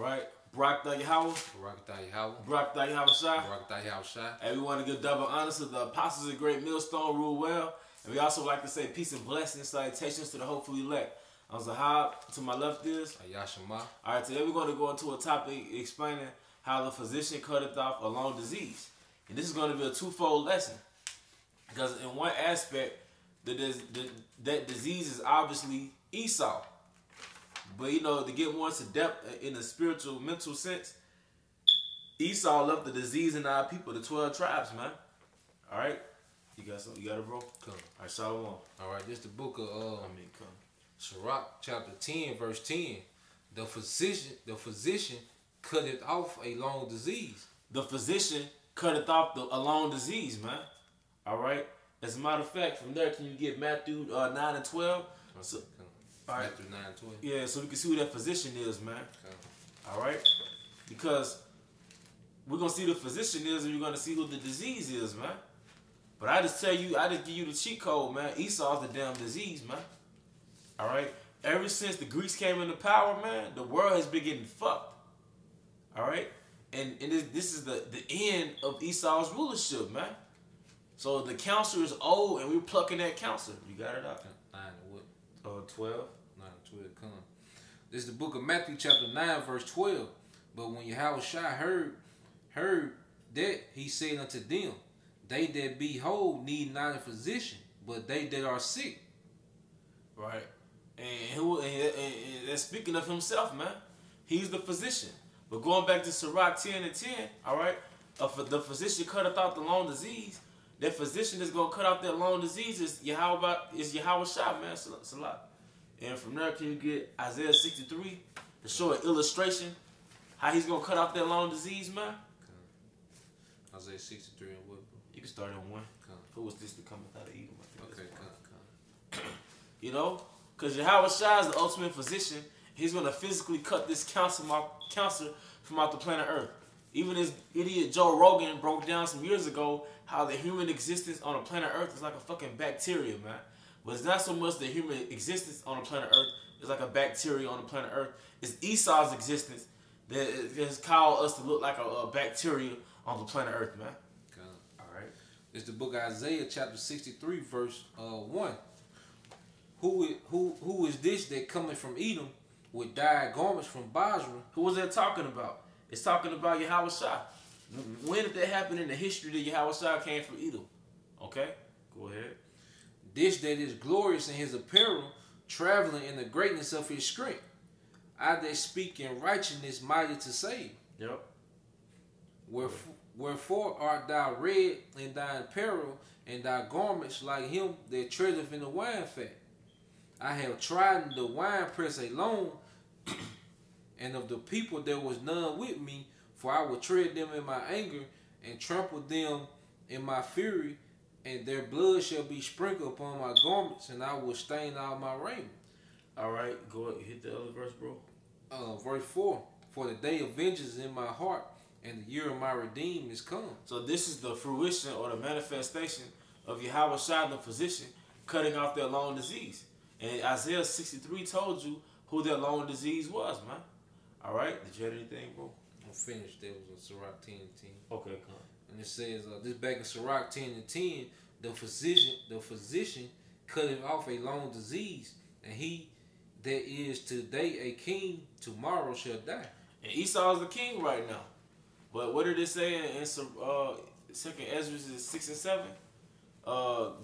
right? Barak Yahweh. Barak Yahweh Shai. And we want to give double honors to the apostles of Great Millstone, rule well. And we also like to say peace and blessings, salutations to the hopefully elect. I'm Zahab. To my left is Ayashima. All right, today we're going to go into a topic explaining how the physician cutteth off a long disease. And this is going to be a twofold lesson. Because in one aspect, that disease is obviously Esau. But you know, to get more into depth in the spiritual, mental sense, Esau left the disease in our people, the 12 tribes, man. All right, you got something? You got it, bro? Come. All right, Shalom. All right, this is the book of come. Sirach, chapter 10, verse 10. The physician cutteth off a long disease. The physician cutteth off a long disease, man. All right. As a matter of fact, from there, can you get Matthew 9 and 12? So, all right. Matthew 9 and 12. Yeah, so we can see who that physician is, man. Okay. All right? Because we're going to see who the physician is and you're going to see who the disease is, man. But I just give you the cheat code, man. Esau's the damn disease, man. All right? Ever since the Greeks came into power, man, the world has been getting fucked. All right? And this is the end of Esau's rulership, man. So the counselor is old, and we're plucking that counselor. You got it out? 9 and what? 12. 9 and 12, come. This is the book of Matthew, chapter 9, verse 12. But when Yahweh heard that, he said unto them, they that be whole need not a physician, but they that are sick. Right. And that's speaking of himself, man. He's the physician. But going back to Sirach 10 and 10, all right, the physician cutteth out the long disease. That physician is going to cut off that long disease is Yahweh Shai, man. Salah. And from there, can you get Isaiah 63 to show an illustration how he's going to cut off that long disease, man? Okay. Isaiah 63 and what? You can start at 1. Okay. Who was this to come without Edom? Okay, come. You know? Because Yahweh Shai is the ultimate physician. He's going to physically cut this cancer from out the planet Earth. Even this idiot Joe Rogan broke down some years ago how the human existence on the planet Earth is like a fucking bacteria, man. But it's not so much the human existence on the planet Earth is like a bacteria on the planet Earth. It's Esau's existence that has caused us to look like a bacteria on the planet Earth, man. Okay. All right. It's the book of Isaiah, chapter 63, verse 1. Who is this that cometh from Edom with dyed garments from Basra? Who was that talking about? It's talking about Yahweh Shai. When did that happen in the history that Yahweh Shai came from Edom? Okay, go ahead. This that is glorious in his apparel, traveling in the greatness of his strength. I that speak in righteousness, mighty to save. Yep. Wherefore art thou red in thy apparel, and thy garments like him that treadeth in the wine fat? I have trodden the winepress alone, and of the people there was none with me, for I will tread them in my anger, and trample them in my fury, and their blood shall be sprinkled upon my garments, and I will stain all my raiment. All right, go ahead, hit the other verse, bro. Verse 4, for the day of vengeance is in my heart, and the year of my redeem is come. So this is the fruition or the manifestation of Yahweh Shai, the physician, cutting off their long disease. And Isaiah 63 told you who their long disease was, man. All right, did you have anything, bro? I'm finished. That was in Sirach 10 and 10. Okay, come on. And it says, this back in Sirach 10 and 10, the physician cutteth off a long disease, and he that is today a king, tomorrow shall die. And Esau is the king right now. But what did it say in 2nd Ezra 6 and 7?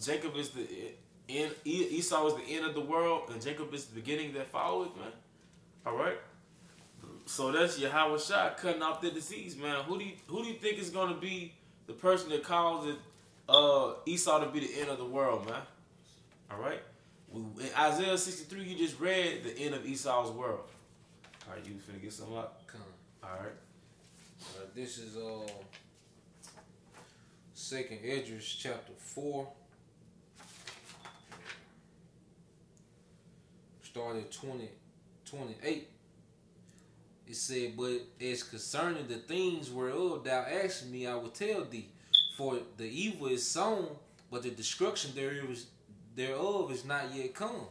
Jacob is the end. Esau is the end of the world, and Jacob is the beginning that followeth, man. All right. So that's Yahweh Shai cutting off the disease, man. Who do you think is going to be the person that causes Esau to be the end of the world, man? All right. In Isaiah 63, you just read the end of Esau's world. All right, you finna get something up? Come. All right. This is 2nd Esdras chapter 4. Started 28. It said, but as concerning the things whereof thou askest me, I will tell thee. For the evil is sown, but the destruction thereof is not yet come.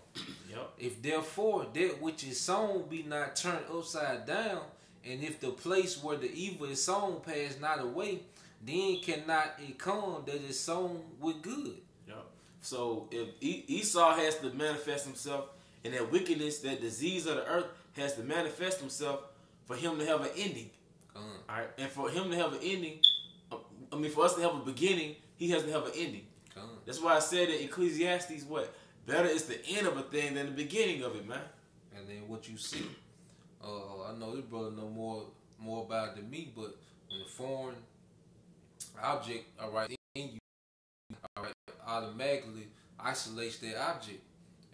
Yep. If therefore that which is sown be not turned upside down, And if the place where the evil is sown pass not away, then cannot it come that is sown with good. Yep. So if Esau has to manifest himself, and that wickedness, that disease of the earth has to manifest himself for him to have an ending. All right, and for him to have an ending, for us to have a beginning, he has to have an ending. That's why I said in Ecclesiastes, what better is the end of a thing than the beginning of it, man. And then what you see, I know this brother know more about it than me, but when the foreign object, all right, in you, all right, automatically isolates that object.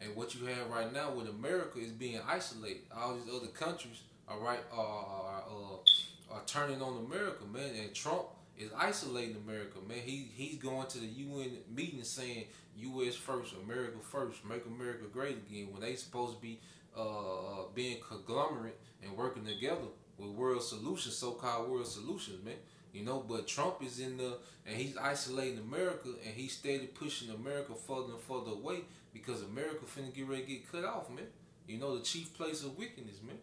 And what you have right now with America is being isolated. All these other countries, all right, are turning on America, man. And Trump is isolating America, man. He's going to the UN meeting saying U.S. first, America first, make America great again. When they supposed to be being conglomerate and working together with world solutions, so-called world solutions, man. You know, but Trump is in the, and he's isolating America, and he's steady pushing America further and further away because America finna get ready to get cut off, man. You know, the chief place of wickedness, man.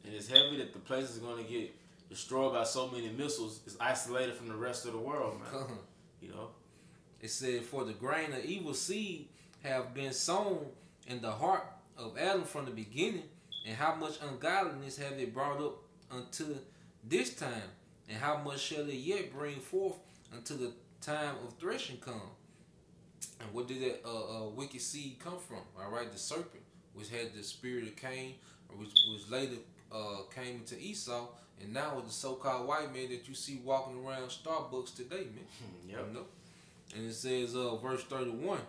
And it's heavy that the place is going to get destroyed by so many missiles is isolated from the rest of the world, man. You know? It said, for the grain of evil seed have been sown in the heart of Adam from the beginning, and how much ungodliness have it brought up unto this time, and how much shall it yet bring forth until the time of threshing come? And what did that wicked seed come from? All right, the serpent, which had the spirit of Cain, which later came into Esau, and now with the so-called white man that you see walking around Starbucks today, man. Yep. You know? And it says, verse 31,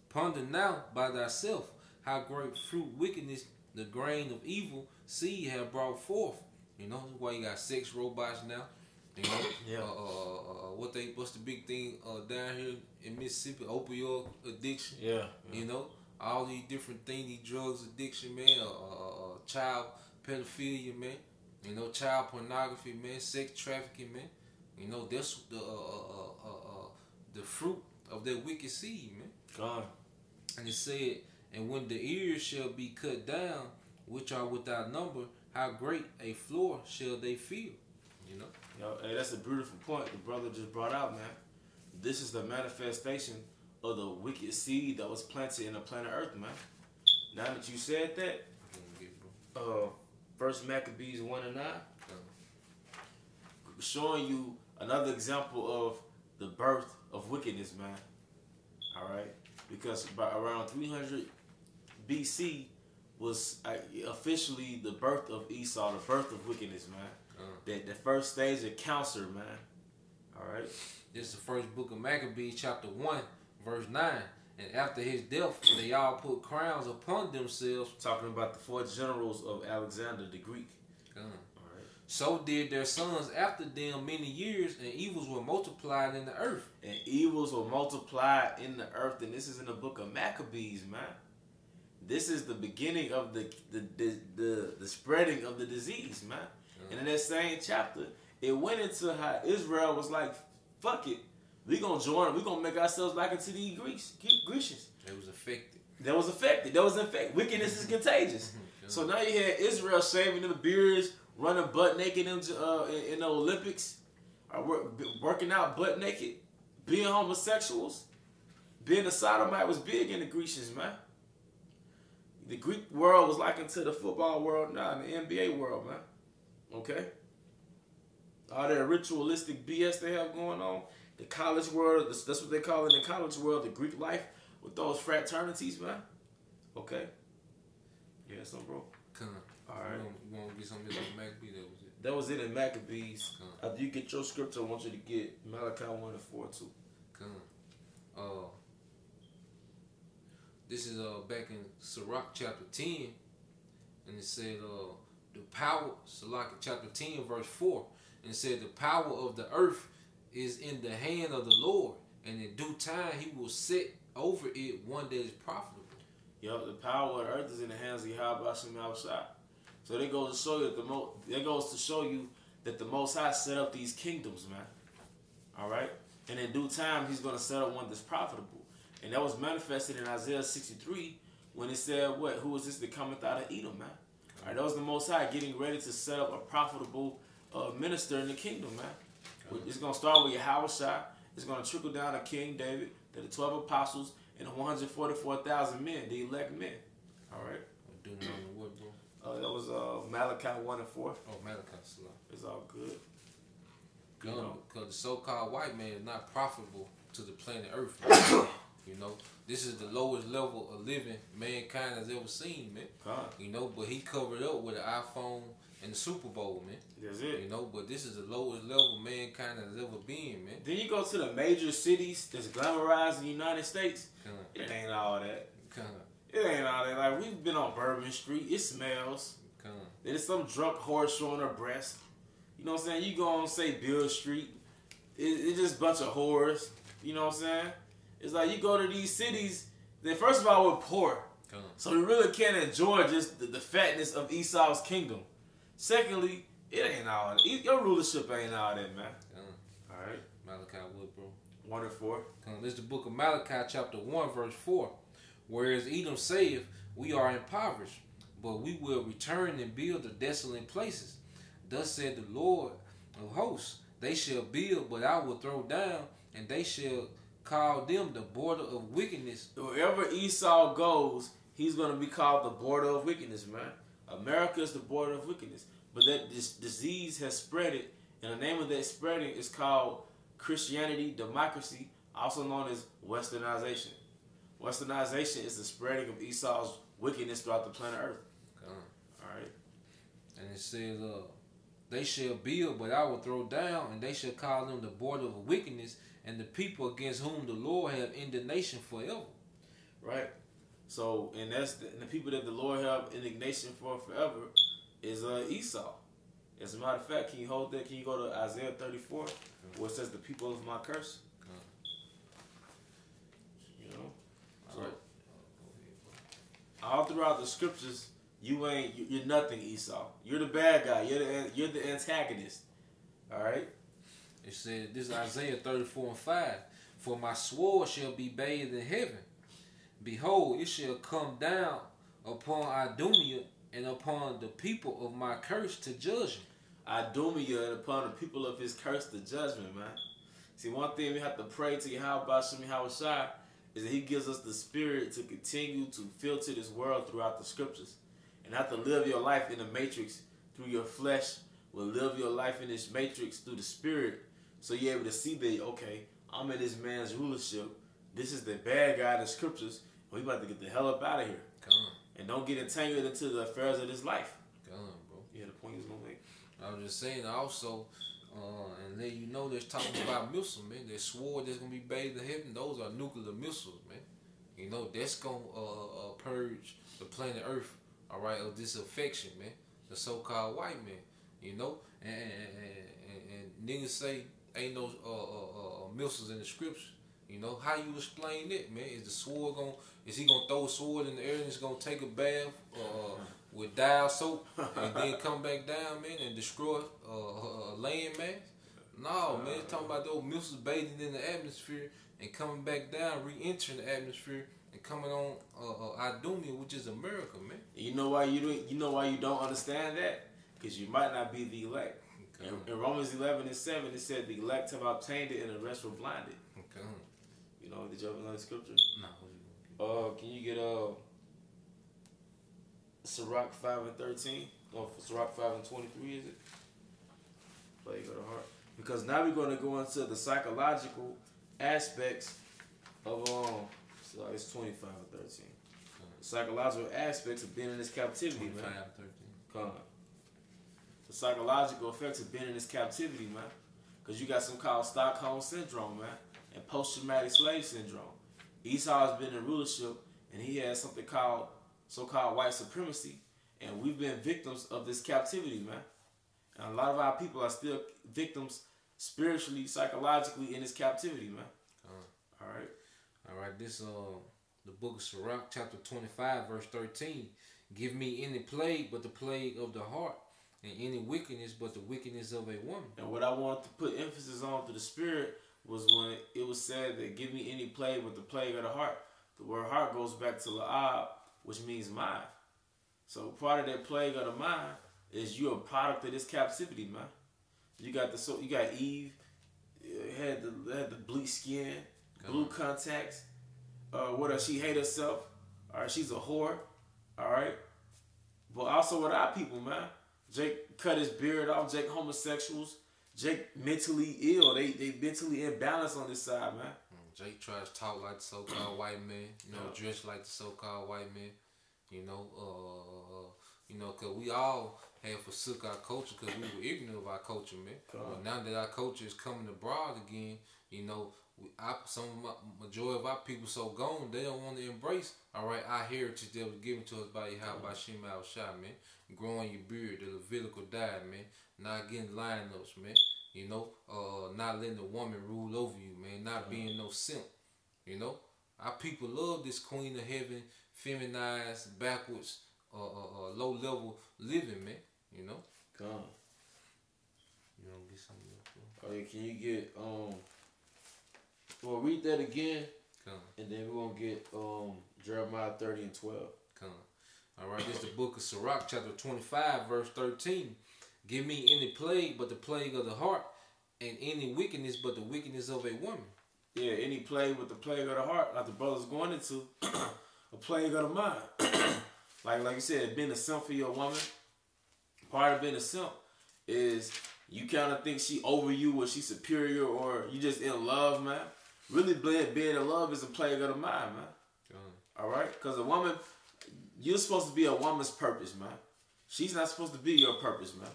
ponder now by thyself how great fruit wickedness the grain of evil seed have brought forth. You know, that's why you got sex robots now. You know, yeah. What's the big thing down here in Mississippi? Opioid addiction. Yeah. You know, all these different things, these drugs addiction, man. Child pedophilia, man. You know, child pornography, man. Sex trafficking, man. You know, that's the fruit of that wicked seed, man. God. And it said, and when the ears shall be cut down, which are without number, how great a floor shall they feel? You know? Yo, hey, that's a beautiful point the brother just brought out, man. This is the manifestation of the wicked seed that was planted in the planet Earth, man. Now that you said that, First Maccabees 1 and 9, showing you another example of the birth of wickedness, man. All right, because by around 300 BC was officially the birth of Esau, the birth of wickedness, man. That the first stage of cancer, man. All right. This is the first book of Maccabees, chapter 1, verse 9. And after his death, they all put crowns upon themselves. Talking about the 4 generals of Alexander the Greek. All right. So did their sons after them many years, and evils were multiplied in the earth. And evils were multiplied in the earth, and this is in the book of Maccabees, man. This is the beginning of the spreading of the disease, man. And in that same chapter, it went into how Israel was like, fuck it. We're going to join, we're going to make ourselves like into the Grecians. They was affected. That was infected. Wickedness is contagious. So now you had Israel shaving their beards, running butt naked in the Olympics, working out butt naked, being homosexuals. Being a sodomite was big in the Grecians, man. The Greek world was like into the football world now, the NBA world, man. Okay? All that ritualistic BS they have going on. The college world, that's what they call it in the college world, the Greek life with those fraternities, man. Okay? Yeah, something, bro? Come on. All right. You want to get something like Maccabees? That was it in Maccabees. After you get your scripture, I want you to get Malachi 1 and 4 too. Come. This is back in Sirach chapter 10, and it said the power, Sirach chapter 10 verse 4, and it said the power of the earth is in the hand of the Lord, and in due time he will set over it one that is profitable. Yo, the power of the earth is in the hands of Yahweh Hashem outside. So that goes to show you that the Most High set up these kingdoms, man. All right, and in due time he's gonna set up one that's profitable. And that was manifested in Isaiah 63 when it said, what? Who is this that cometh out of Edom, man? All right, that was the Most High getting ready to set up a profitable minister in the kingdom, man. It's going to start with Yahushua. It's going to trickle down to King David, to the 12 apostles, and the 144,000 men, the elect men. All right? Deuteronomy what, bro? That was Malachi 1 and 4. Oh, Malachi, Salah. It's all good. Because the so-called white man is not profitable to the planet Earth. You know, this is the lowest level of living mankind has ever seen, man. You know, but he covered up with an iPhone and the Super Bowl, man. That's it. You know, but this is the lowest level mankind has ever been, man. Then you go to the major cities that's glamorized in the United States. It ain't all that. It ain't all that. Like, we've been on Bourbon Street. It smells. There's some drunk whore showing her breast. You know what I'm saying? You go on, say, Bill Street. It's just a bunch of whores. You know what I'm saying? It's like you go to these cities, then first of all, we're poor. So we really can't enjoy just the fatness of Esau's kingdom. Secondly, it ain't all that. Your rulership ain't all that, man. All right. Malachi what, bro? 1 and 4. This is the book of Malachi, chapter 1, verse 4. Whereas Edom saith, we are impoverished, but we will return and build the desolate places. Thus said the Lord of hosts, they shall build, but I will throw down, and they shall call them the border of wickedness. Wherever Esau goes, he's going to be called the border of wickedness, man. America is the border of wickedness. But that this disease has spread it, and the name of that spreading is called Christianity, democracy, also known as westernization. Westernization is the spreading of Esau's wickedness throughout the planet Earth. All right. And it says, they shall build, but I will throw down, and they shall call them the border of wickedness, and the people against whom the Lord have indignation forever. Right. So, and that's the people that the Lord have indignation for forever is Esau. As a matter of fact, can you hold that? Can you go to Isaiah 34, where it says the people of my curse? You know? So, all throughout the scriptures, you're nothing, Esau. You're the bad guy. You're the antagonist. All right? It said, this is Isaiah 34 and 5. For my sword shall be bathed in heaven. Behold, it shall come down upon Idumea and upon the people of my curse to judge him. Idumea and upon the people of his curse to judgment, man. See, one thing we have to pray to Yahweh Shem Yahushua is that he gives us the spirit to continue to filter this world throughout the scriptures. And not to live your life in the matrix through your flesh, but live your life in this matrix through the spirit. So you're able to see that, okay, I'm in this man's rulership. This is the bad guy in the scriptures. We about to get the hell up out of here. And don't get entangled into the affairs of this life. Bro. Yeah, the point is going to make. I was just saying also, and let you know, they're talking about missiles, man. That sword that's going to be bathed in heaven, those are nuclear missiles, man. You know, that's going to purge the planet Earth, all right, of this affection, man. The so-called white man, you know. And niggas say ain't no missiles in the scripture. You know, how you explain it, man? Is the sword is he gonna throw a sword in the air and it's gonna take a bath with dial soap and then come back down, man, and destroy a land mass? No, man, it's talking about those missiles bathing in the atmosphere and coming back down, re-entering the atmosphere and coming on Idumea, which is America, man. You know why you don't understand that? Because you might not be the elect. In Romans 11 and 7, it said the elect have obtained it and the rest were blinded. Okay. You know, did you ever know the scripture? No. Can you get Sirach 5 and 13? Or Sirach 5 and 23, is it? Plague of the heart. Because now we're going to go into the psychological aspects of so it's 25 and 13. The psychological aspects of being in this captivity, 25 man. 13. Come on. The psychological effects of being in this captivity, man. Because you got some called Stockholm Syndrome, man. And post-traumatic slave syndrome. Esau has been in rulership, and he has something called so-called white supremacy, and we've been victims of this captivity, man. And a lot of our people are still victims spiritually, psychologically in this captivity, man. All right. This the book of Sirach, chapter 25, verse 13. Give me any plague but the plague of the heart, and any wickedness but the wickedness of a woman. And what I want to put emphasis on through the spirit was when it was said that give me any plague but the plague of the heart. The word heart goes back to la'ab, which means mind. So part of that plague of the mind is you're a product of this captivity, man. You got Eve, had the bleach skin, blue contacts. What else? She hate herself. All right, she's a whore. All right, but also with our people, man. Jake cut his beard off. Jake homosexuals. Jake mentally ill. They mentally imbalanced on this side, man. Jake tries to talk like the so-called white man. Dress like the so-called white man. Cause we all have forsook our culture because we were ignorant of our culture, man. But now that our culture is coming abroad again, majority of our people so gone, they don't want to embrace, all right, our heritage that was given to us by Yahweh Shem Al Shai, man. Growing your beard, the Levitical diet, man. Not getting lineups, man. Not letting the woman rule over you, man. Not being no simp. Our people love this Queen of Heaven, feminized, backwards, low level living, man. Come. You don't get something else, bro? Oh, yeah, can you get Well, read that again. Come. And then we're gonna get Jeremiah 30 and 12. Come. All right, this is the book of Sirach, chapter 25, verse 13. Give me any plague but the plague of the heart, and any wickedness but the wickedness of a woman. Yeah, any plague with the plague of the heart, like the brother's going into, a plague of the mind. like you said, being a simp for your woman. Part of being a simp is you kind of think she over you or she's superior or you just in love, man. Really, being in love is a plague of the mind, man. All right? Because a woman, you're supposed to be a woman's purpose, man. She's not supposed to be your purpose, man.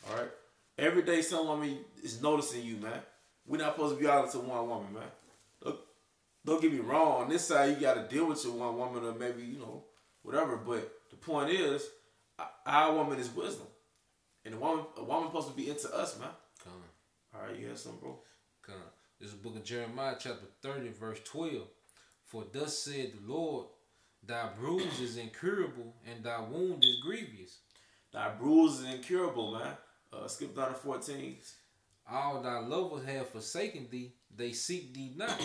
All right? Every day some woman is noticing you, man. We're not supposed to be all into one woman, man. Look, don't get me wrong. On this side, you got to deal with your one woman or maybe, whatever. But the point is, our woman is wisdom. And a woman supposed to be into us, man. Come. All right, you have something, bro? Come. This is the book of Jeremiah, chapter 30, verse 12. For thus said the Lord, thy bruise is incurable, and thy wound is grievous. Thy bruise is incurable, man. Skip down to 14. All thy lovers have forsaken thee, they seek thee not.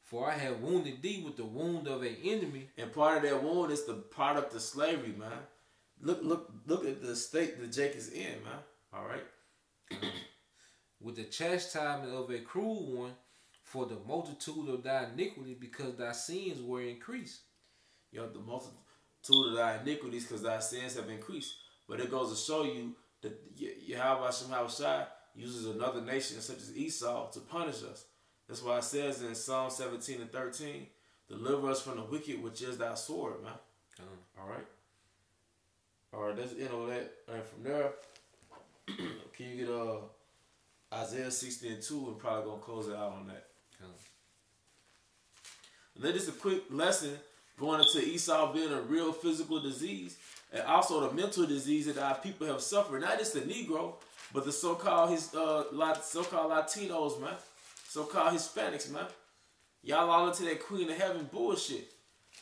For I have wounded thee with the wound of an enemy. And part of that wound is the product of slavery, man. Look at the state that Jake is in, man. All right. With the chastisement of a cruel one, for the multitude of thy iniquity, because thy sins were increased. The multitude of thy iniquities, because thy sins have increased. But it goes to show you that Yahweh Shem Shai uses another nation such as Esau to punish us. That's why it says in Psalm 17 and 13, deliver us from the wicked, which is thy sword, man. All right. All right, that's the end of that. And from there, can you get Isaiah 60 and 2 and probably going to close it out on that. And then just a quick lesson going into Esau being a real physical disease and also the mental disease that our people have suffered. Not just the Negro, but the so-called Latinos, man. So-called Hispanics, man. Y'all all into that Queen of Heaven bullshit.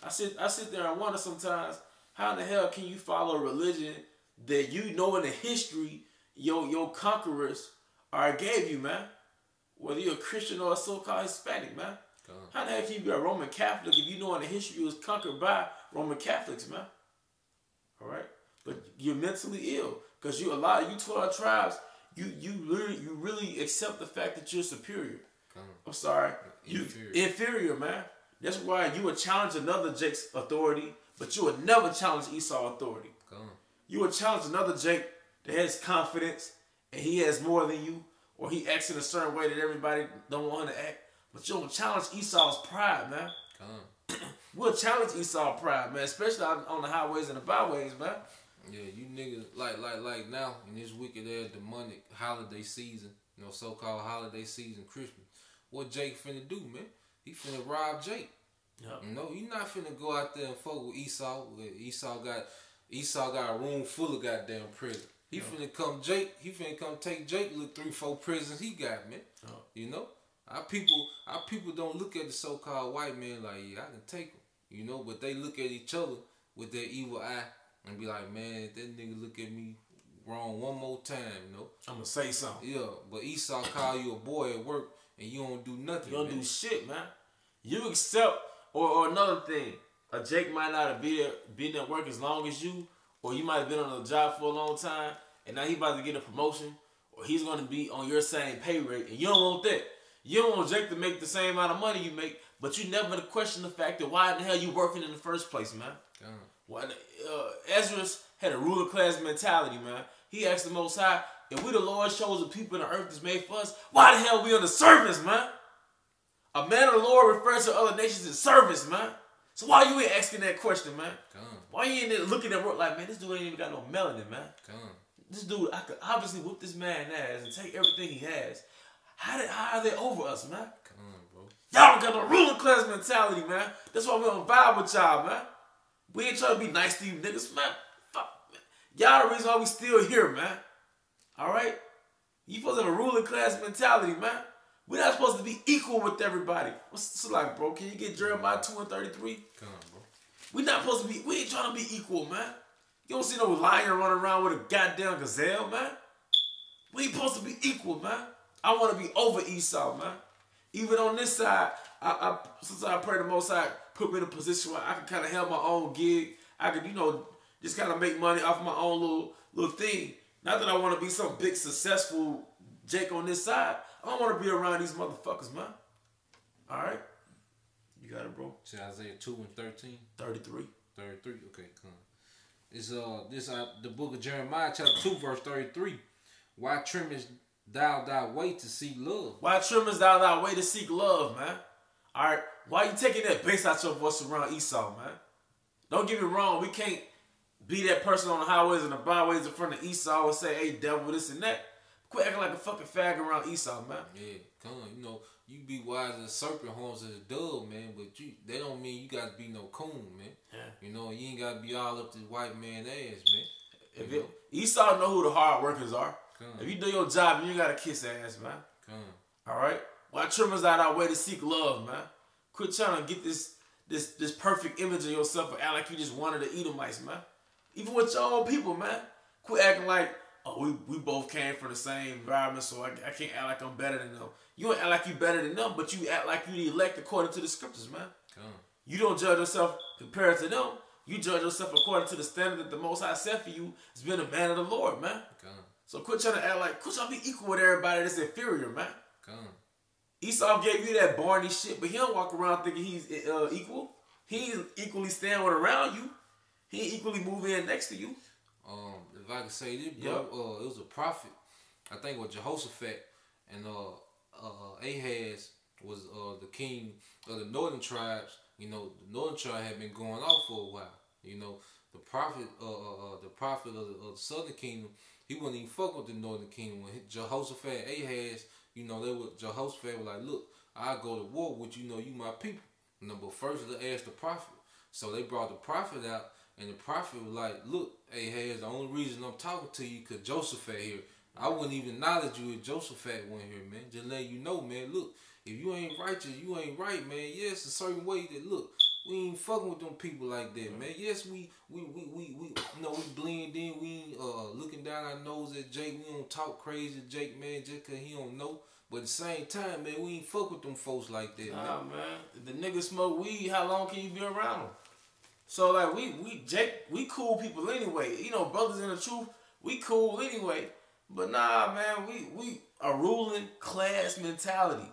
I sit there and wonder sometimes, how in the hell can you follow a religion that you know in the history your conquerors gave you, man? Whether you're a Christian or a so-called Hispanic, man. How the hell can you be a Roman Catholic if you know in the history you was conquered by Roman Catholics, man? All right? But you're mentally ill. Because you 12 tribes, you really accept the fact that you're superior. I'm sorry. Inferior, man. That's why you would challenge another Jake's authority, but you would never challenge Esau's authority. You would challenge another Jake that has confidence and he has more than you, or he acts in a certain way that everybody don't want him to act. But you don't challenge Esau's pride, man. We'll challenge Esau's pride, man, especially on the highways and the byways, man. Yeah, you niggas like now in this wicked ass demonic holiday season, so-called holiday season, Christmas. What Jake finna do, man? He finna rob Jake. Yep. You not finna go out there and fuck with Esau. Esau got a room full of goddamn prison. He finna come take Jake look 3-4 prisons he got, man. Our people don't look at the so-called white man like, yeah, I can take him. But they look at each other with their evil eye and be like, man, if that nigga look at me wrong one more time, I'm gonna say something. Yeah, but Esau call you a boy at work and you don't do nothing. You don't do shit, man. You accept, or another thing, a Jake might not have been at work as long as you, or you might have been on a job for a long time, and now he about to get a promotion, or he's going to be on your same pay rate, and you don't want that. You don't want Jake to make the same amount of money you make, but you never to question the fact that why in the hell you working in the first place, man. Ezra had a ruler class mentality, man. He asked the Most High, if we the Lord's chosen people in the earth that's made for us, why the hell we on the service, man? A man of the Lord refers to other nations as service, man. So why you ain't asking that question, man? Why you ain't there looking at work like, man, this dude ain't even got no melanin, man. This dude, I could obviously whoop this man ass and take everything he has. How are they over us, man? Bro. Y'all got a ruling class mentality, man. That's why we don't vibe with y'all, man. We ain't trying to be nice to you niggas, man. Fuck, man. Y'all the reason why we still here, man. Alright? You supposed to have a ruling class mentality, man. We're not supposed to be equal with everybody. What's it like, bro? Can you get Jeremiah 2:33? Come on, bro. We not supposed to be, we ain't trying to be equal, man. You don't see no lion running around with a goddamn gazelle, man. We ain't supposed to be equal, man. I want to be over Esau, man. Even on this side, since I pray the Most High put me in a position where I can kind of have my own gig. I could, just kind of make money off my own little thing. Not that I want to be some big successful Jake on this side. I don't want to be around these motherfuckers, man. All right? You got it, bro? Say Isaiah 2:13? 33. 33, okay, come on. It's the book of Jeremiah, chapter 2, verse 33. Why trimmest thou thy way to seek love? Why trimmest thou thy way to seek love, man? All right? Why you taking that bass out your voice around Esau, man? Don't get me wrong. We can't be that person on the highways and the byways in front of Esau and say, hey, devil, this and that. Quit acting like a fucking fag around Esau, man. Yeah, come on. You be wise as a serpent, horns as a dove, man. But that don't mean you got to be no coon, man. Yeah. You ain't got to be all up this white man ass, man. Esau know who the hard workers are. If you do your job, you ain't got to kiss ass, man. All right? Why trimmers out our way to seek love, man? Quit trying to get this perfect image of yourself and act like you just wanted to Edomites, man. Even with your own people, man. Quit acting like, oh, we both came from the same environment, so I can't act like I'm better than them. You don't act like you better than them, but you act like you the elect according to the scriptures, man. You don't judge yourself compared to them. You judge yourself according to the standard that the Most High set for you as being a man of the Lord, man. So quit trying to act like, quit trying to be equal with everybody that's inferior, man. Esau gave you that Barney shit, but he don't walk around thinking he's equal. He ain't equally standing around you. He ain't equally moving in next to you. If I could say this, bro, it was a prophet. I think it was Jehoshaphat, and Ahaz was the king of the northern tribes. The northern tribe had been going off for a while. The prophet of the southern kingdom, he wouldn't even fuck with the northern kingdom. When Jehoshaphat and Ahaz, Jehoshaphat was like, look, I'll go to war with you, you my people. But first they asked the prophet. So they brought the prophet out, and the prophet was like, look, Ahaz, the only reason I'm talking to you because Jehoshaphat here. I wouldn't even acknowledge you if Jehoshaphat went here, man. Just let you know, man, look, if you ain't righteous, you ain't right, man. Yes, a certain way that, look, we ain't fucking with them people like that, man. Yes, we blend in. We ain't looking down our nose at Jake. We don't talk crazy to Jake, man, just because he don't know. But at the same time, man, we ain't fuck with them folks like that, man. Nah, man. If the niggas smoke weed, how long can you be around them? So, like, we cool people anyway. Brothers in the truth, we cool anyway. But nah, man, we a ruling class mentality.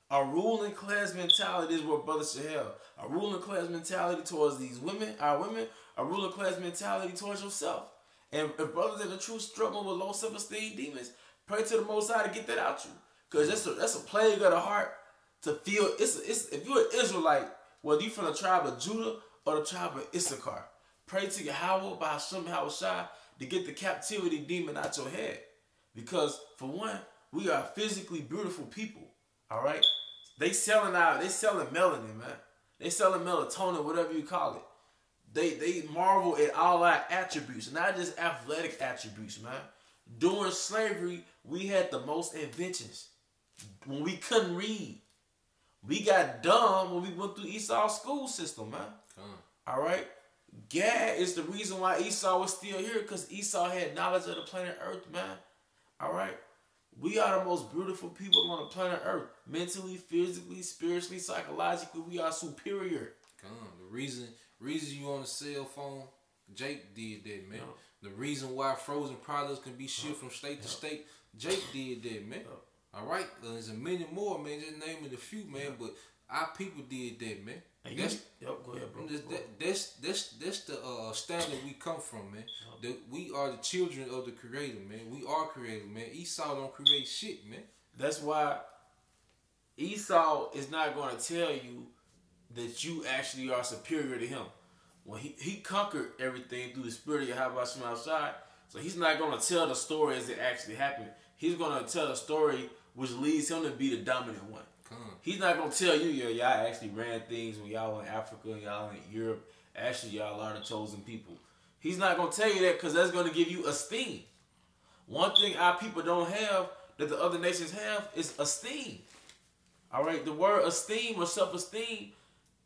A ruling class mentality is what brothers should have. A ruling class mentality towards these women, our women, a ruling class mentality towards yourself. And if brothers in the truth struggle with low self-esteem demons, pray to the Most High to get that out you. Because that's a plague of the heart to feel. If you're an Israelite, whether you from the tribe of Judah or the tribe of Issachar, pray to Yahweh by Hashem Yahushua to get the captivity demon out your head. Because for one, we are physically beautiful people. All right? They selling melanin, man. They selling melatonin, whatever you call it. They marvel at all our attributes, not just athletic attributes, man. During slavery, we had the most inventions. When we couldn't read, we got dumb when we went through Esau's school system, man. All right? Gad is the reason why Esau was still here, because Esau had knowledge of the planet Earth, man. All right? We are the most beautiful people on the planet Earth. Mentally, physically, spiritually, psychologically, we are superior. The reason you on the cell phone, Jake did that, man. Yep. The reason why frozen products can be shipped from state to state, Jake did that, man. Yep. All right, there's a many more, man. Just naming a few, man. But our people did that, man. And That's, go ahead, bro. that's the standard we come from, man. We are the children of the Creator, man. We are created, man. Esau don't create shit, man. That's why Esau is not going to tell you that you actually are superior to him. Well, he conquered everything through the spirit of Yahweh Hashem outside. So he's not going to tell the story as it actually happened. He's going to tell a story which leads him to be the dominant one. He's not going to tell you, y'all actually ran things when y'all in Africa and y'all in Europe. Actually, y'all are the chosen people. He's not going to tell you that because that's going to give you esteem. One thing our people don't have that the other nations have is esteem. All right, the word esteem or self-esteem,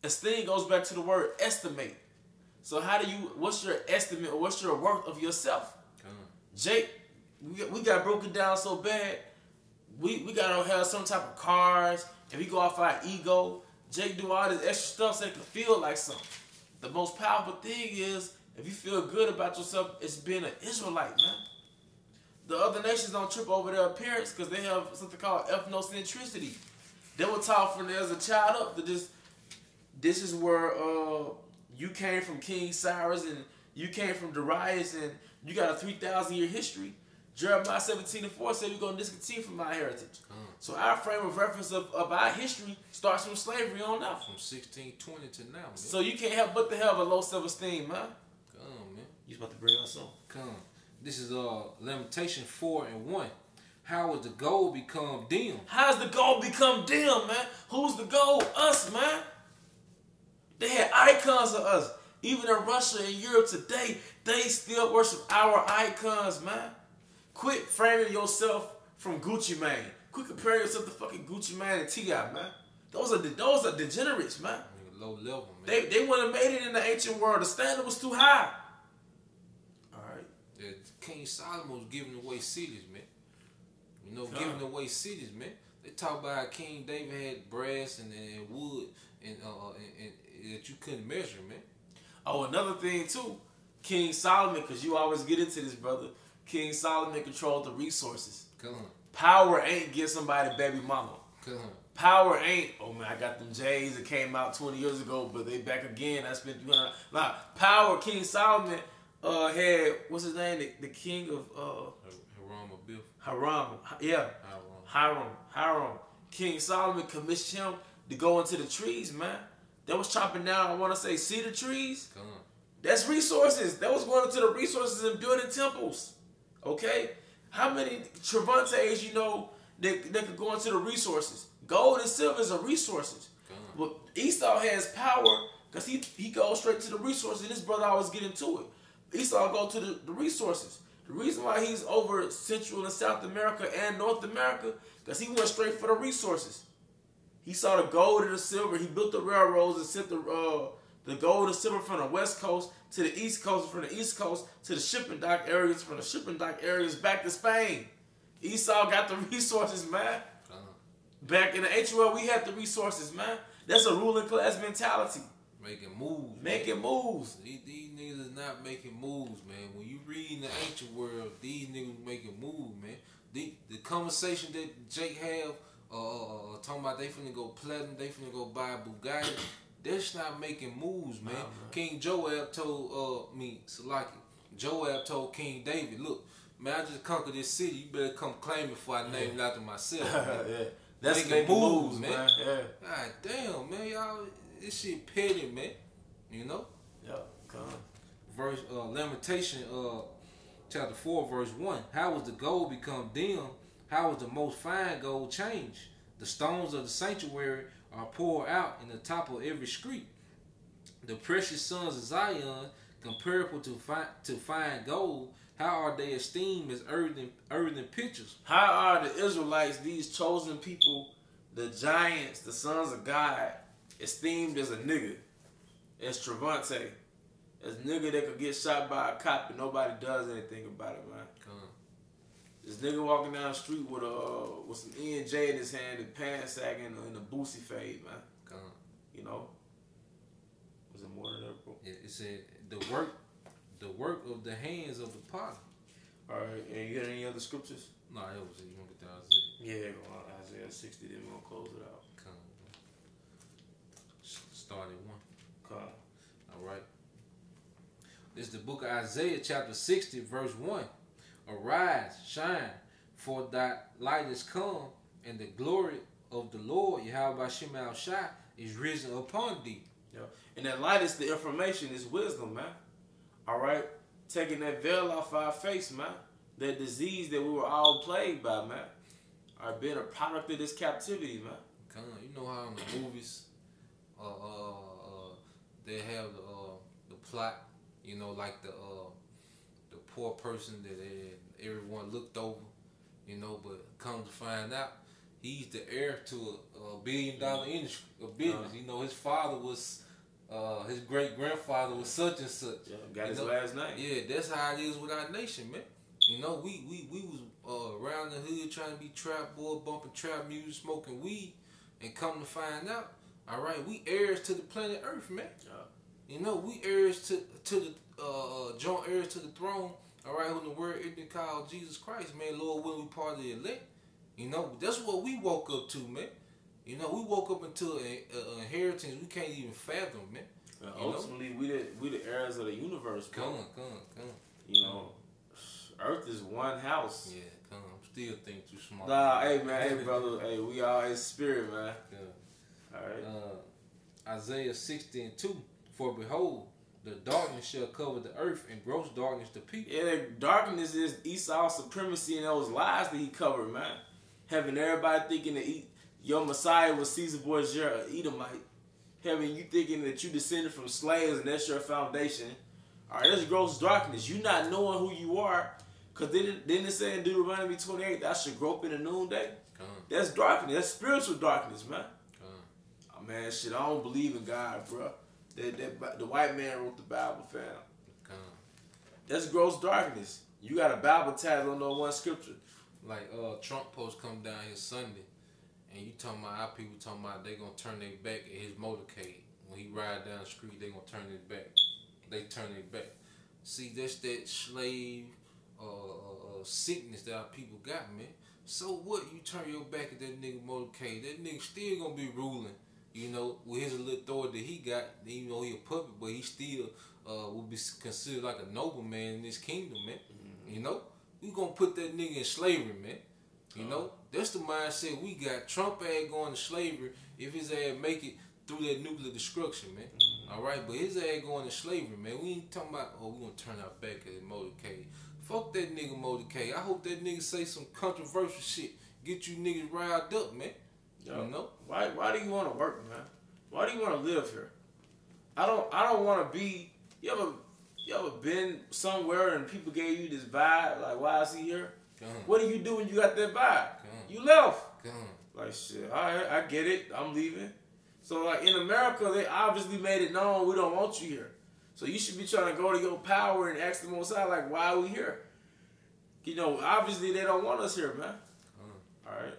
esteem goes back to the word estimate. So what's your estimate or what's your worth of yourself? Jake, we got broken down so bad, we got to have some type of cars, and we go off our ego. Jake do all this extra stuff so it can feel like something. The most powerful thing is, if you feel good about yourself, it's being an Israelite, man. The other nations don't trip over their appearance because they have something called ethnocentricity. They were taught from there as a child up that this is where you came from King Cyrus and you came from Darius and you got a 3,000-year history. Jeremiah 17:4 said we're going to discontinue from our heritage. So our frame of reference of our history starts from slavery on out. From 1620 to now, man. So you can't help but to have a low self-esteem, man. Come, man. You about to bring us on. Come. This is Lamentation 4:1. How has the gold become dim? How's the gold become dim, man? Who's the gold? Us, man. They had icons of us. Even in Russia and Europe today, they still worship our icons, man. Quit framing yourself from Gucci Mane. Quit comparing yourself to fucking Gucci Mane and T.I., man. Those are degenerates, man. Low level, man. They wouldn't have made it in the ancient world. The standard was too high. All right. Yeah, King Solomon was giving away cities, man. You know, giving away cities, man. They talk about how King David had brass and wood and that you couldn't measure, man. Oh, another thing too, King Solomon, because you always get into this, brother. King Solomon controlled the resources. Come on. Power ain't get somebody baby mama. Come on. Power ain't, oh man, I got them J's that came out 20 years ago, but they back again. I spent 300. Nah, power, King Solomon had, what's his name? The king of Hiram Abiff. Hiram. Yeah. Hiram. King Solomon commissioned him to go into the trees, man. They was chopping down, I want to say, cedar trees. Come on. That's resources. That was going into the resources and building temples. Okay? How many Travantes you know that could go into the resources? Gold and silver is a resources. But Esau has power because he goes straight to the resources, and this brother always get into it. Esau go to the resources. The reason why he's over Central and South America and North America, because he went straight for the resources. He saw the gold and the silver. He built the railroads and sent the gold and silver from the West Coast to the East Coast, from the East Coast to the shipping dock areas, from the shipping dock areas back to Spain. Esau got the resources, man. Back in the ancient world, we had the resources, man. That's a ruling class mentality. Making moves. Making moves. These niggas is not making moves, man. When you read in the ancient world, these niggas making moves, man. The conversation that Jake have, talking about they finna go platinum, they finna go buy a Bugatti, that's not making moves, man. King Joab told Joab told King David, look, man, I just conquered this city. You better come claim it before I name it after myself. Man. That's making moves, man. Yeah. God damn, man, y'all, this shit petty, man. You know? Yeah, come on. Verse Lamentation chapter 4, verse 1. How was the gold become dim? How was the most fine gold changed? The stones of the sanctuary are poured out in the top of every street. The precious sons of Zion, comparable to fine gold, how are they esteemed as earthen pictures? How are the Israelites, these chosen people, the giants, the sons of God, esteemed as a nigga, as Travante, as nigga that could get shot by a cop and nobody does anything about it, man? This nigga walking down the street with some E&J in his hand and pants sagging and a Boosie fade, man. You know? Was it more than that, bro? It said the work of the hands of the potter. All right, and you got any other scriptures? No, that was it. You want to get down to Yeah, well, Isaiah 60, then we're going to close it out. Come. Start at 1. Come. All right. This is the book of Isaiah, chapter 60, verse 1. Arise, shine, for thy light is come, and the glory of the Lord, Yahweh Shema Shai, is risen upon thee. Yeah. And that light is the information, is wisdom, man. All right? Taking that veil off our face, man. That disease that we were all plagued by, man. Are being a product of this captivity, man. Come on, you know how in the movies, they have the plot, you know, like the poor person that everyone looked over, you know, but come to find out, he's the heir to a $1 billion industry, a business. You know, his father was, his great grandfather was such and such. Yeah, got his last name. Yeah, that's how it is with our nation, man. You know, we was around the hood trying to be trap boy, bumping trap music, smoking weed, and come to find out, all right, we heirs to the planet Earth, man. You know, we heirs to the joint heirs to the throne. All right, when the word is called Jesus Christ, man, Lord willing, we part of the elect. You know, that's what we woke up to, man. You know, we woke up into an inheritance we can't even fathom, man. Ultimately, we the heirs of the universe. Come on. You know, Earth is one house. Yeah, come on. I'm still thinking too small. Nah, hey man, hey brother, hey, we all in spirit, man. Yeah. All right. Isaiah 60:2. For behold, the darkness shall cover the earth, and gross darkness the people. Yeah, the darkness is Esau's supremacy and those lies that he covered, man. Having everybody thinking that your Messiah was Caesar Borgia, an Edomite. Having you thinking that you descended from slaves and that's your foundation. All right, that's gross darkness. You not knowing who you are. Because didn't it say in Deuteronomy 28 that I should grope in the noonday? That's darkness. That's spiritual darkness, man. Oh, man, shit, I don't believe in God, bro. The white man wrote the Bible, fam. That's gross darkness. You got a Bible tag on no one scripture. Like Trump post come down here Sunday, and you talking about our people talking about they gonna turn their back at his motorcade. When he ride down the street, they gonna turn their back. They turn their back. See, that's that slave sickness that our people got, man. So what? You turn your back at that nigga motorcade, that nigga still gonna be ruling. You know, with his little authority that he got, even though he a puppet, but he still will be considered like a nobleman in this kingdom, man. You know, we gonna put that nigga in slavery, man. You know, that's the mindset we got. Trump ain't going to slavery if his ass make it through that nuclear destruction, man. All right, but his ass going to slavery, man. We ain't talking about, we gonna turn our back at the motorcade. Fuck that nigga motorcade. I hope that nigga say some controversial shit. Get you niggas riled up, man. Yo, you know? Why do you want to work, man? Why do you want to live here? I don't want to be. You ever been somewhere and people gave you this vibe like, why is he here? What do you do when you got that vibe? You left. Like shit. All right, I get it. I'm leaving. So like in America, they obviously made it known we don't want you here. So you should be trying to go to your power and ask the Most High like, why are we here? You know, obviously they don't want us here, man. All right.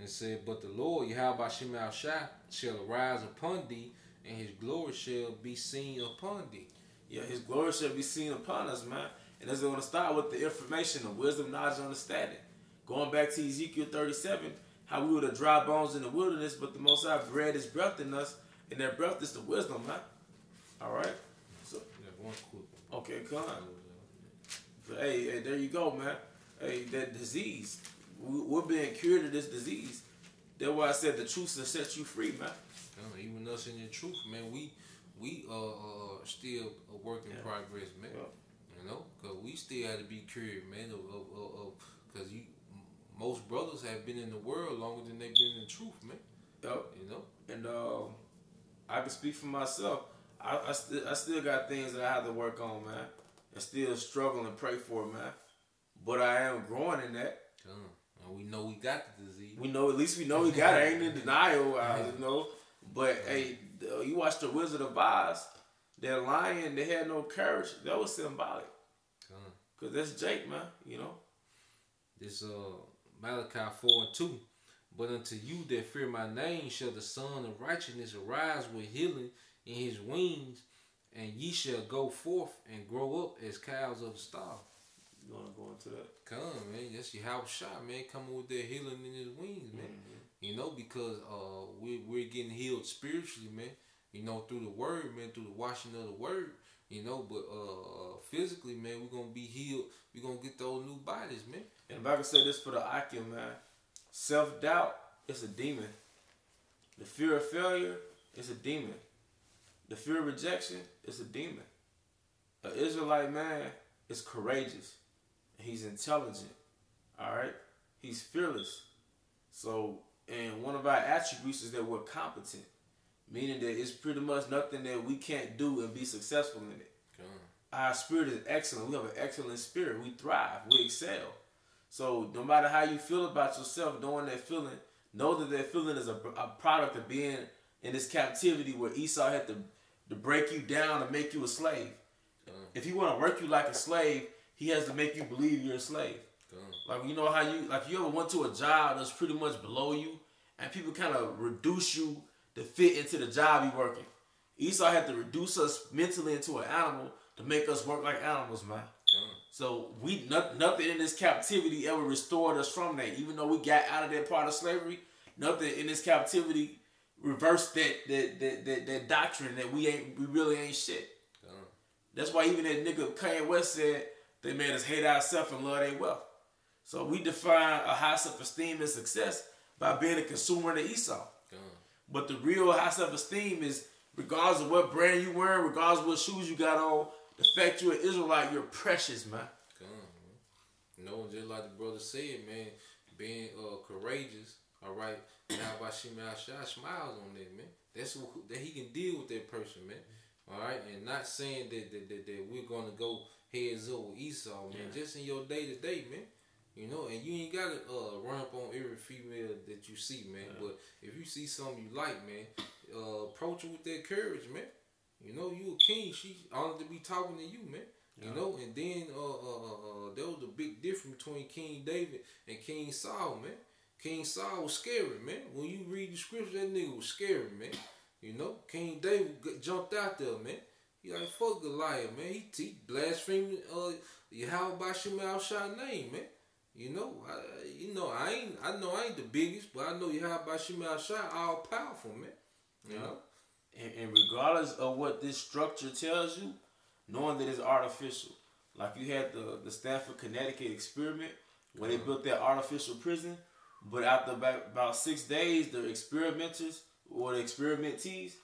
And said, but the Lord, Yahweh Shema Shai, shall arise upon thee, and his glory shall be seen upon thee. Yeah, his glory shall be seen upon us, man. And that's going to start with the information, the wisdom, knowledge, and understanding. Going back to Ezekiel 37, how we were the dry bones in the wilderness, but the Most High breathed his breath in us, and that breath is the wisdom, man. All right? So, yeah, one quick. Okay, come on. Hey, there you go, man. Hey, that disease. We're being cured of this disease. That's why I said the truth will set you free, man. Even us in the truth, man, we still a work in progress, man. Yeah. You know, because we still have to be cured, man, because most brothers have been in the world longer than they've been in the truth, man. Yep. You know? And I can speak for myself. I still got things that I have to work on, man. And still struggle and pray for, man. But I am growing in that. And we know we got the disease. At least we know we got it. I ain't in denial, you know. But hey, you watch the Wizard of Oz. That lion, they had no courage. That was symbolic. Cause that's Jake, man. You know. This Malachi 4:2. But unto you that fear my name shall the Son of Righteousness arise with healing in his wings, and ye shall go forth and grow up as cows of the stall. You want to go into that? Come, man. That's your house shot, man. Coming with that healing in his wings, man. You know, because we're getting healed spiritually, man. You know, through the word, man, through the washing of the word. You know, but physically, man, we're gonna be healed. We're gonna get those new bodies, man. And if I can say this for the IQ, man, self-doubt is a demon. The fear of failure is a demon. The fear of rejection is a demon. An Israelite man is courageous. He's intelligent. All right? He's fearless. So, and one of our attributes is that we're competent. Meaning that it's pretty much nothing that we can't do and be successful in it. Our spirit is excellent. We have an excellent spirit. We thrive. We excel. So no matter how you feel about yourself, knowing that feeling, know that that feeling is a product of being in this captivity where Esau had to break you down and make you a slave. If he want to work you like a slave, he has to make you believe you're a slave. Like, you know how you ever went to a job that's pretty much below you and people kind of reduce you to fit into the job you're working. Esau had to reduce us mentally into an animal to make us work like animals, man. So nothing in this captivity ever restored us from that. Even though we got out of that part of slavery, nothing in this captivity reversed that doctrine that we really ain't shit. That's why even that nigga Kanye West said they made us hate ourselves and love their wealth. So we define a high self-esteem and success by being a consumer of the Esau. But the real high self-esteem is, regardless of what brand you wearing, regardless of what shoes you got on, the fact you're an Israelite, you're precious, man. You know, just like the brother said, man, being courageous, all right, now by Shimei Shah smiles on that, man. That's what, that he can deal with that person, man. All right, and not saying that we're going to go heads up with Esau, man. Just in your day-to-day, man. You know, and you ain't got to run up on every female that you see, man. But if you see something you like, man, approach her with that courage, man. You know, you a king. She honored to be talking to you, man. You know, and then there was a big difference between King David and King Saul, man. King Saul was scary, man. When you read the scripture, that nigga was scary, man. You know, King David jumped out there, man. He like, fuck Goliath, man. He blasphemed Yahweh by Shemel Shah name, man. You know, I know I ain't the biggest, but I know Yahweh by Shemel Shah all powerful, man. You know? And regardless of what this structure tells you, knowing that it's artificial. Like you had the Stanford, Connecticut experiment where they built that artificial prison, but after about 6 days, the experimenters or the experimentees,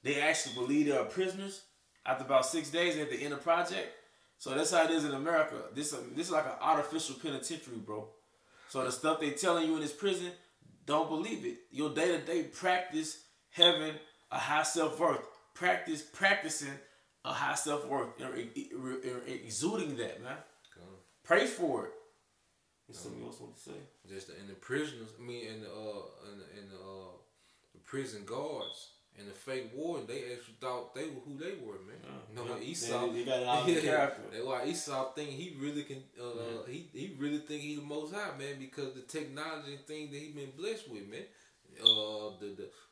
they actually believe they are prisoners. After about 6 days at the end of the project. So that's how it is in America. This is like an artificial penitentiary, bro. So the stuff they telling you in this prison, don't believe it. Your day-to-day practice having a high self-worth. Practicing a high self-worth. Exuding that, man. Pray for it. There's something else I want to say. Just in the prisoners, I mean, in the prison guards. And the fake warden, they actually thought they were who they were, man. You know, Esau. They got it out of the character. That's why Esau think he really can. He really think he the most high, man, because the technology and things that he been blessed with, man.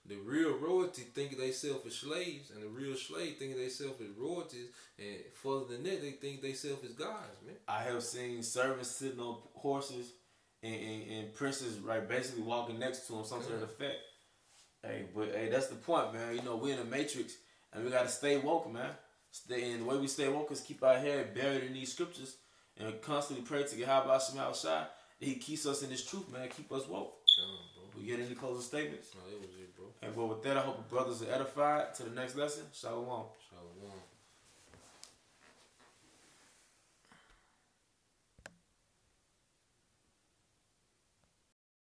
The real royalty think they self as slaves, and the real slave think they self as royalties, and further than that, they think they self as gods, man. I have seen servants sitting on horses and princes, right, basically walking next to them, something to that effect. Hey, that's the point, man. You know, we're in a matrix, and we gotta stay woke, man. And the way we stay woke is keep our head buried in these scriptures and constantly pray to Yahweh Shemel Shah that He keeps us in this truth, man. Keep us woke. We get any closing statements? No, that was it, bro. And with that, I hope the brothers are edified. To the next lesson, Shalom.